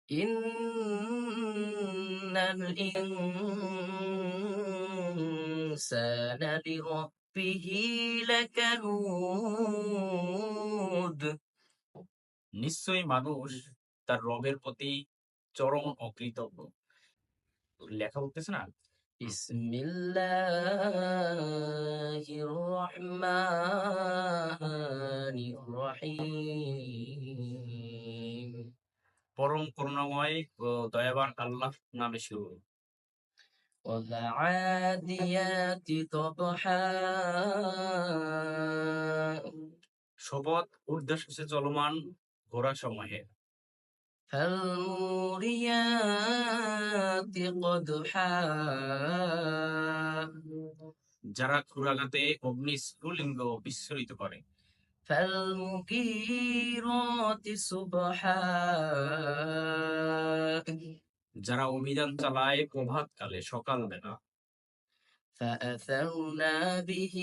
ইন্নাল ইনসানা লিরাব্বিহি লাকানুদ। নিশ্চয়ই মানুষ তার রবের প্রতি চরম অকৃতজ্ঞ। লেখা বলতেছে না? বিসমিল্লাহির রহমানির রহিম। পরম করুণাময় ও দয়াবান আল্লাহ নামে শুরু। والعاديات ضبحا শপথ ঊর্ধ্বশ্বাসে চলমান ঘোড়া সমূহের। فالموريات قدحا যারা ক্ষুরাঘাতে অগ্নি স্ফুলিঙ্গ বিস্ফোরিত করে। فالمغيرات صبحا যারা অভিযান চালায় প্রভাতকালে সকালবেলা। فأثرن به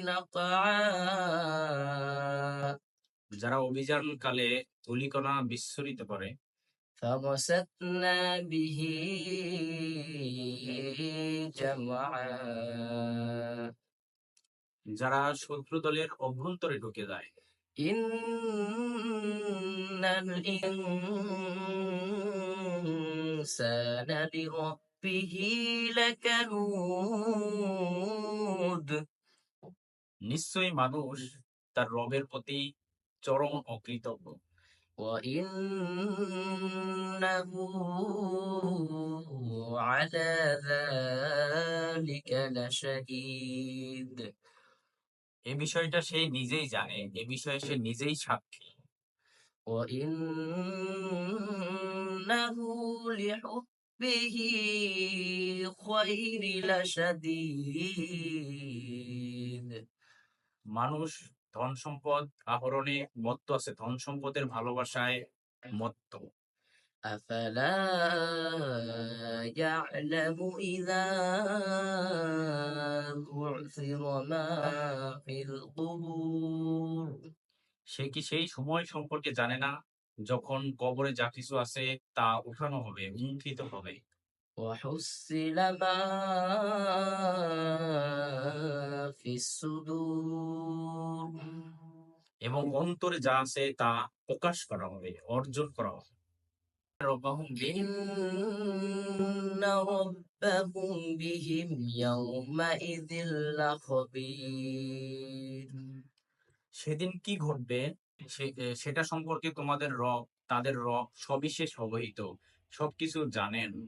نقعا যারা অভিযানকালে ধূলিকণা বিস্ফোরিত করে। فوسطنا به جمعا যারা শত্রু দলের অভ্যন্তরে ঢুকে যায়। ইন্নাল ইনসানা লিরাব্বিহি লাকানুদ। নিশ্চয়ই মানুষ তার রবের প্রতি চরম অকৃতজ্ঞ। وإنه على ذلك لشهيد। এ বিষয়টা সে নিজেই জানে, এ বিষয়ে সে নিজেই সাক্ষী। وإنه لحبه خير لشديد। মানুষ ধন সম্পদ আহরণে মত্ত আছে, ধন সম্পদের ভালোবাসায় মত্ত। أفلا يعلم إذا بعثر ما في القبور। সে কি সেই সময় সম্পর্কে জানে না যখন কবরে যা কিছু আছে তা উঠানো হবে, উন্মোচিত হবে। وحصل ما في الصدور। এবং অন্তরে যা আছে তা প্রকাশ করা হবে, অর্জন করা হবে। রব্বাহুম বিহিম, إن ربهم بهم يومئذ لخبير। সেদিন কি ঘটবে সেটা সম্পর্কে তোমাদের রব, তাদের রব সবিশেষ অবহিত, সবকিছু জানেন।